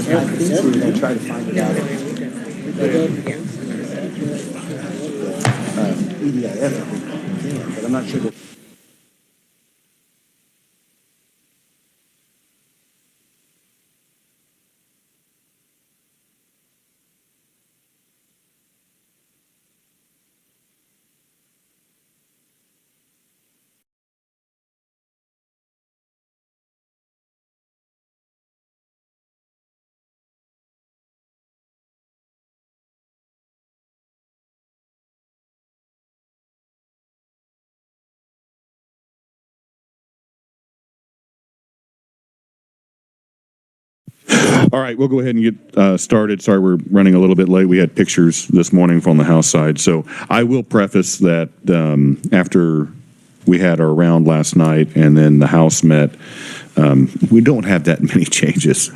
They try to find it out. EDIF, but I'm not sure that. All right, we'll go ahead and get started. Sorry, we're running a little bit late. We had pictures this morning from the House side. So I will preface that after we had our round last night and then the House met, we don't have that many changes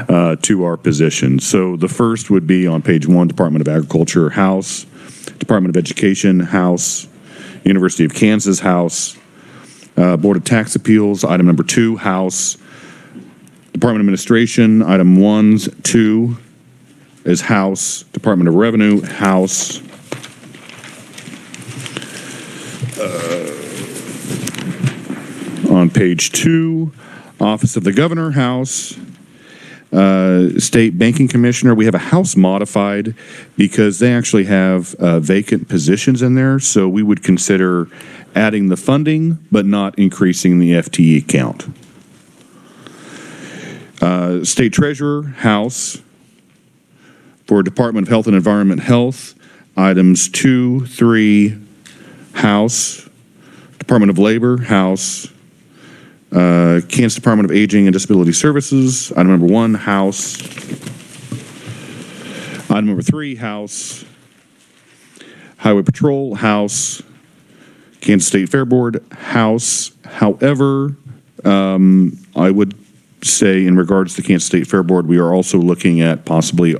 to our position. So the first would be on page 1, Department of Agriculture, House, Department of Education, House, University of Kansas, House, Board of Tax Appeals, item number 2, House, Department of Administration, item 1, 2 is House. Department of Revenue, House. On page 2, Office of the Governor, House. State Banking Commissioner, we have a House modified because they actually have vacant positions in there, so we would consider adding the funding but not increasing the FTE count. State Treasurer, House. For Department of Health and Environment, Health, items 2, 3, House. Department of Labor, House. Kansas Department of Aging and Disability Services, item number 1, House. Item number 3, House. Highway Patrol, House. Kansas State Fair Board, House. However, I would say in regards to Kansas State Fair Board, we are also looking at possibly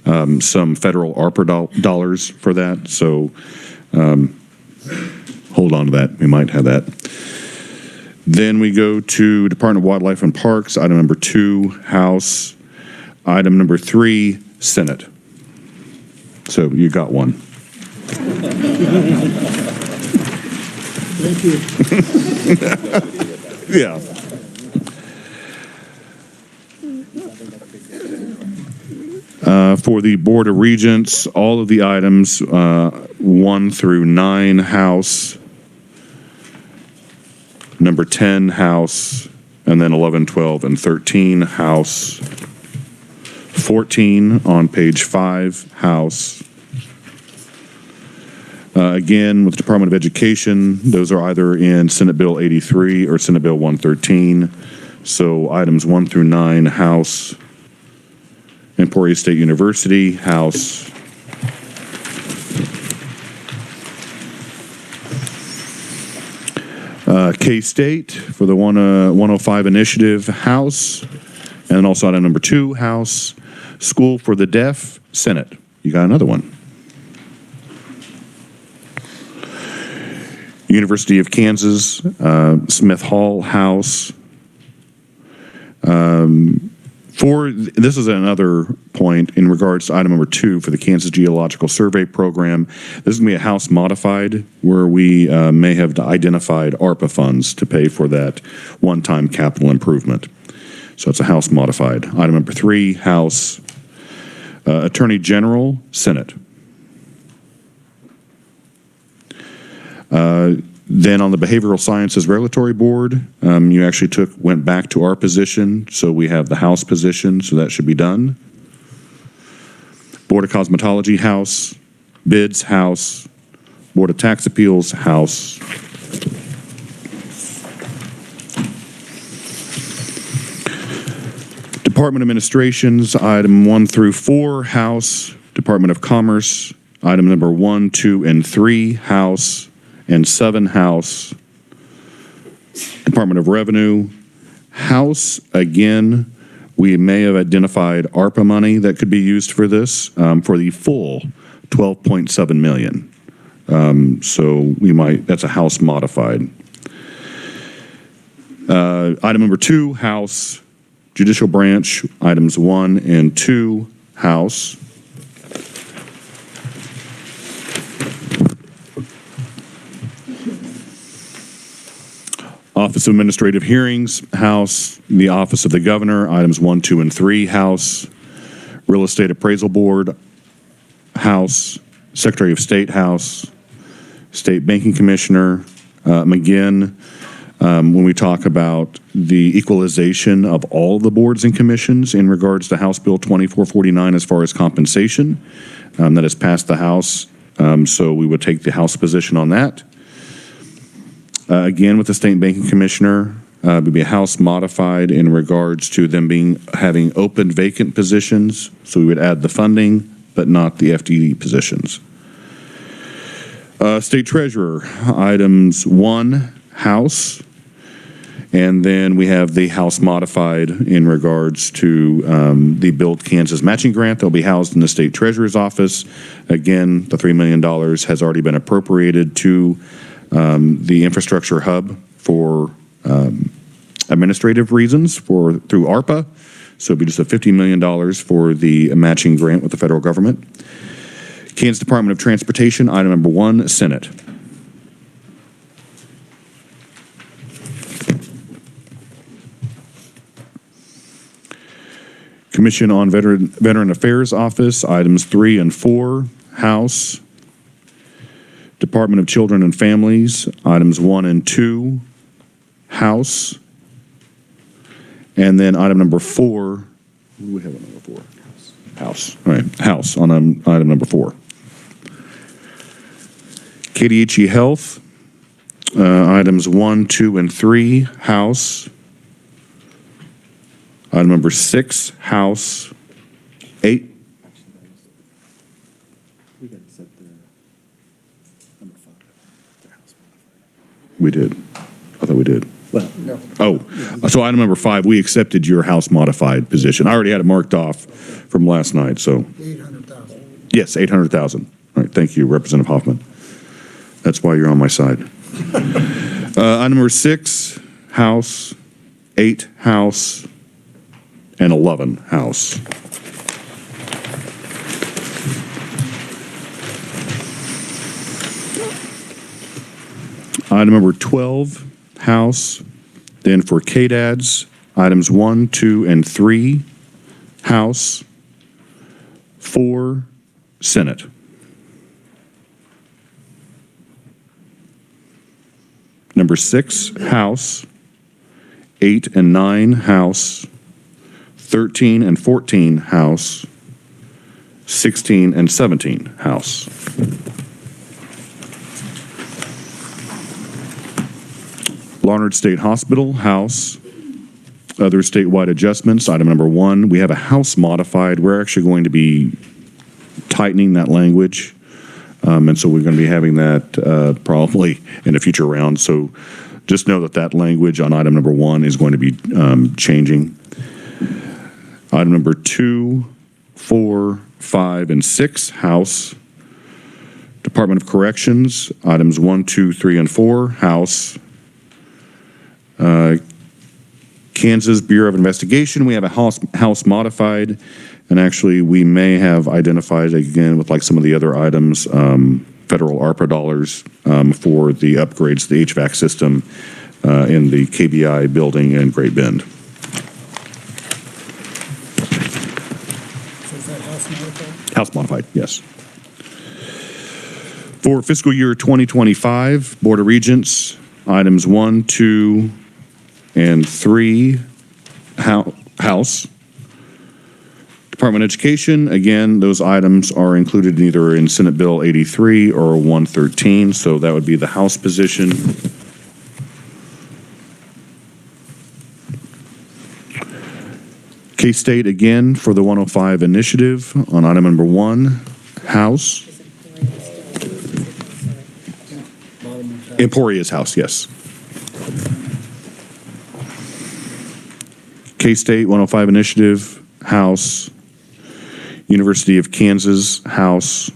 some federal ARPA dollars for that. So hold on to that. We might have that. Then we go to Department of Wildlife and Parks, item number 2, House. Item number 3, Senate. So you got one. Thank you. Yeah. For the Board of Regents, all of the items 1 through 9, House. Number 10, House. And then 11, 12, and 13, House. 14 on page 5, House. Again, with the Department of Education, those are either in Senate Bill 83 or Senate Bill 113. So items 1 through 9, House. Emporia State University, House. K-State for the 105 initiative, House. And also item number 2, House. School for the Deaf, Senate. You got another one. University of Kansas, Smith Hall, House. This is another point in regards to item number 2 for the Kansas Geological Survey Program. This is going to be a House modified where we may have identified ARPA funds to pay for that one-time capital improvement. So it's a House modified. Item number 3, House. Attorney General, Senate. Then on the Behavioral Sciences Regulatory Board, you actually went back to our position, so we have the House position, so that should be done. Board of Cosmetology, House. Bids, House. Board of Tax Appeals, House. Department of Administrations, item 1 through 4, House. Department of Commerce, item number 1, 2, and 3, House. And 7, House. Department of Revenue, House. Again, we may have identified ARPA money that could be used for this for the full $12.7 million. So we might, that's a House modified. Item number 2, House. Judicial Branch, items 1 and 2, House. Office of Administrative Hearings, House. The Office of the Governor, items 1, 2, and 3, House. Real Estate Appraisal Board, House. Secretary of State, House. State Banking Commissioner, McGinn. When we talk about the equalization of all the boards and commissions in regards to House Bill 2449 as far as compensation, that has passed the House. So we would take the House position on that. Again, with the State Banking Commissioner, it would be a House modified in regards to them having open vacant positions. So we would add the funding, but not the FTE positions. State Treasurer, items 1, House. And then we have the House modified in regards to the Build Kansas matching grant. They'll be housed in the State Treasurer's office. Again, the $3 million has already been appropriated to the infrastructure hub for administrative reasons through ARPA. So it'll be just a $50 million for the matching grant with the federal government. Kansas Department of Transportation, item number 1, Senate. Commission on Veteran Affairs Office, items 3 and 4, House. Department of Children and Families, items 1 and 2, House. And then item number 4, what do we have on number 4? House. All right, House on item number 4. KDHE Health, items 1, 2, and 3, House. Item number 6, House. 8. We got to set the number 5. The House modified. We did. I thought we did. Well, no. Oh, so item number 5, we accepted your House modified position. I already had it marked off from last night, so. 800,000. Yes, 800,000. All right, thank you, Representative Hoffman. That's why you're on my side. Item number 6, House. 8, House. And 11, House. Item number 12, House. Then for KDADS, items 1, 2, and 3, House. 4, Senate. Number 6, House. 8 and 9, House. 13 and 14, House. 16 and 17, House. Larned State Hospital, House. Other statewide adjustments, item number 1, we have a House modified. We're actually going to be tightening that language. And so we're going to be having that probably in a future round. So just know that that language on item number 1 is going to be changing. Item number 2, 4, 5, and 6, House. Department of Corrections, items 1, 2, 3, and 4, House. Kansas Bureau of Investigation, we have a House modified, and actually we may have identified again with like some of the other items, federal ARPA dollars for the upgrades to the HVAC system in the KBI building in Great Bend. So is that House modified? House modified, yes. For fiscal year 2025, Board of Regents, items 1, 2, and 3, House. Department of Education, again, those items are included either in Senate Bill 83 or 113, so that would be the House position. K-State, again, for the 105 initiative on item number 1, House. Emporia's House, yes. K-State 105 initiative, House. University of Kansas, House.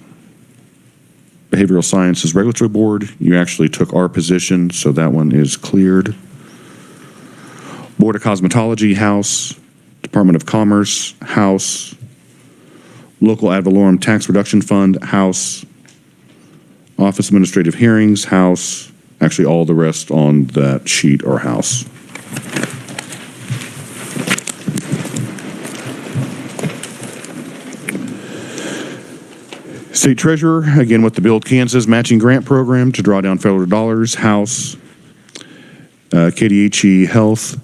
Behavioral Sciences Regulatory Board, you actually took our position, so that one is cleared. Board of Cosmetology, House. Department of Commerce, House. Local ad valorem tax reduction fund, House. Office administrative hearings, House. Actually, all the rest on that sheet are House. State Treasurer, again with the Build Kansas Matching Grant Program to draw down federal dollars, House. KDHE Health,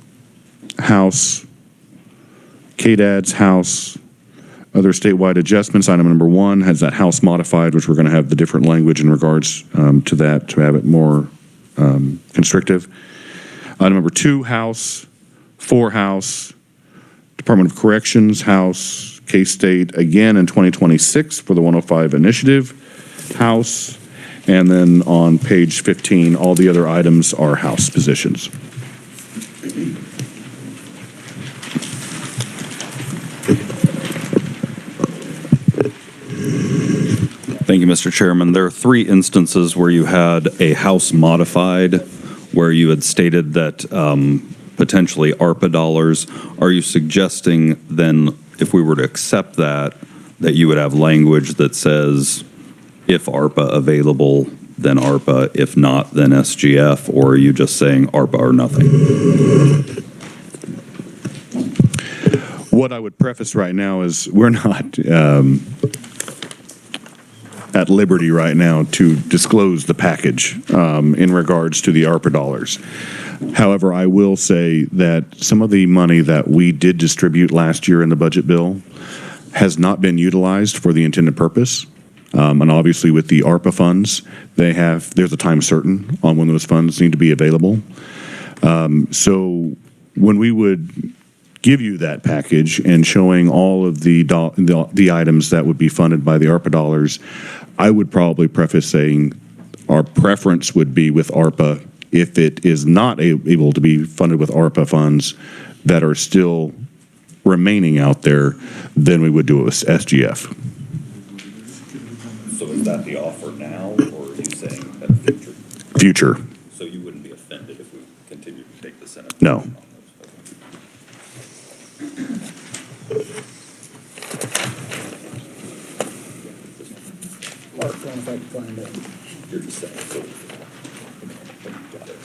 House. KDAD's House. Other statewide adjustments, item number 1 has that House modified, which we're going to have the different language in regards to that to have it more constrictive. Item number 2, House. 4, House. Department of Corrections, House. K-State again in 2026 for the 105 initiative, House. And then on page 15, all the other items are House positions. Thank you, Mr. Chairman. There are 3 instances where you had a House modified, where you had stated that potentially ARPA dollars. Are you suggesting then, if we were to accept that, that you would have language that says, if ARPA available, then ARPA, if not, then SGF, or are you just saying ARPA or nothing? What I would preface right now is we're not at liberty right now to disclose the package in regards to the ARPA dollars. However, I will say that some of the money that we did distribute last year in the budget bill has not been utilized for the intended purpose. And obviously with the ARPA funds, there's a time certain on when those funds need to be available. So when we would give you that package and showing all of the items that would be funded by the ARPA dollars, I would probably preface saying our preference would be with ARPA. If it is not able to be funded with ARPA funds that are still remaining out there, then we would do it with SGF. So is that the offer now, or are you saying that future? Future. So you wouldn't be offended if we continue to take the Senate? No. Mark, if I can find it. You're just saying. So. Got it.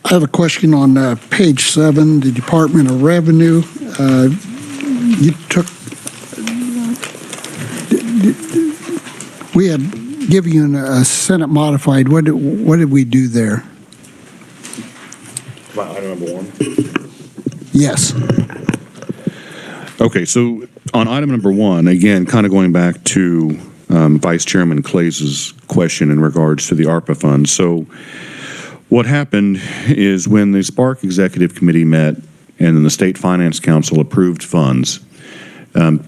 I have a question on page 7, the Department of Revenue. You took, we had given you a Senate modified. What did we do there? Item number 1. Yes. Okay, so on item number 1, again, kind of going back to Vice Chairman Clays's question in regards to the ARPA funds. So what happened is when the Spark Executive Committee met and then the State Finance Council approved funds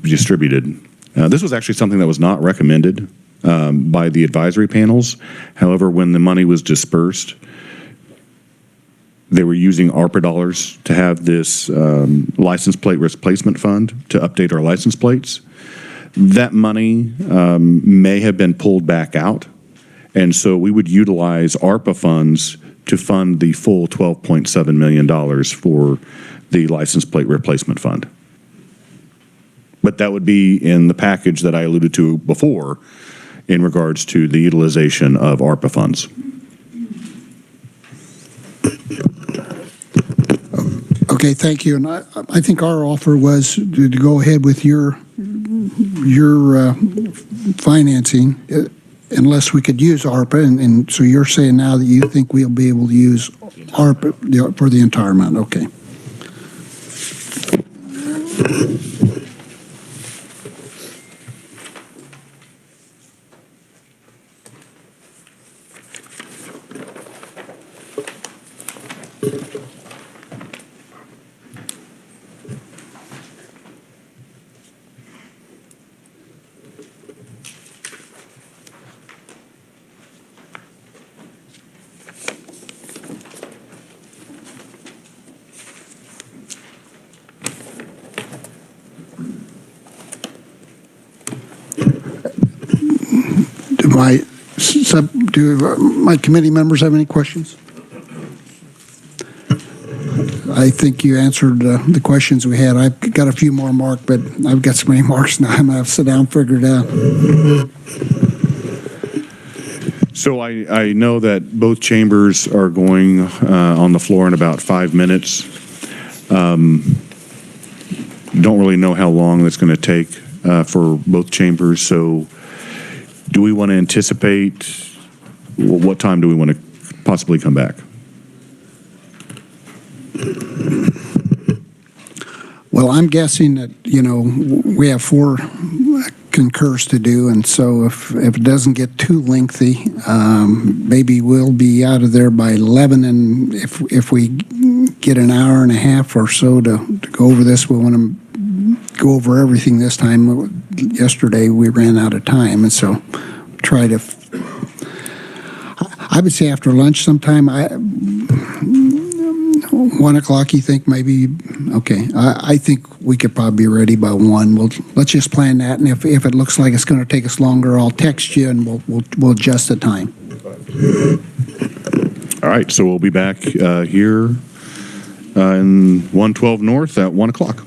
distributed, this was actually something that was not recommended by the advisory panels. However, when the money was dispersed, they were using ARPA dollars to have this license plate replacement fund to update our license plates. That money may have been pulled back out, and so we would utilize ARPA funds to fund the full $12.7 million for the license plate replacement fund. But that would be in the package that I alluded to before in regards to the utilization of ARPA funds. Okay, thank you. And I think our offer was to go ahead with your financing unless we could use ARPA. And so you're saying now that you think we'll be able to use ARPA for the entire amount. Okay. Do my committee members have any questions? I think you answered the questions we had. I've got a few more, Mark, but I've got so many marks now. I'm going to have to sit down and figure it out. So I know that both chambers are going on the floor in about 5 minutes. Don't really know how long that's going to take for both chambers. So do we want to anticipate, what time do we want to possibly come back? Well, I'm guessing that, we have 4 concurs to do, and so if it doesn't get too lengthy, maybe we'll be out of there by 11, and if we get an hour and a half or so to go over this, we want to go over everything this time. Yesterday, we ran out of time, and so try to, I would say after lunch sometime, 1 o'clock, you think maybe? Okay, I think we could probably be ready by 1. Let's just plan that, and if it looks like it's going to take us longer, I'll text you and we'll adjust the time. All right, so we'll be back here in 112 North at 1 o'clock.